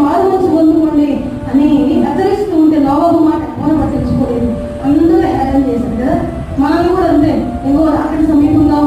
మారు మనసు పొందుకోండి అని హెచ్చరిస్తూ ఉంటే నోవాహు మాట ఎవరు పట్టించుకోలేదు, అందరూ హేళన చేశారు కదా. మనల్ని కూడా అంతే, ఇంకో అక్కడ సమీపంగా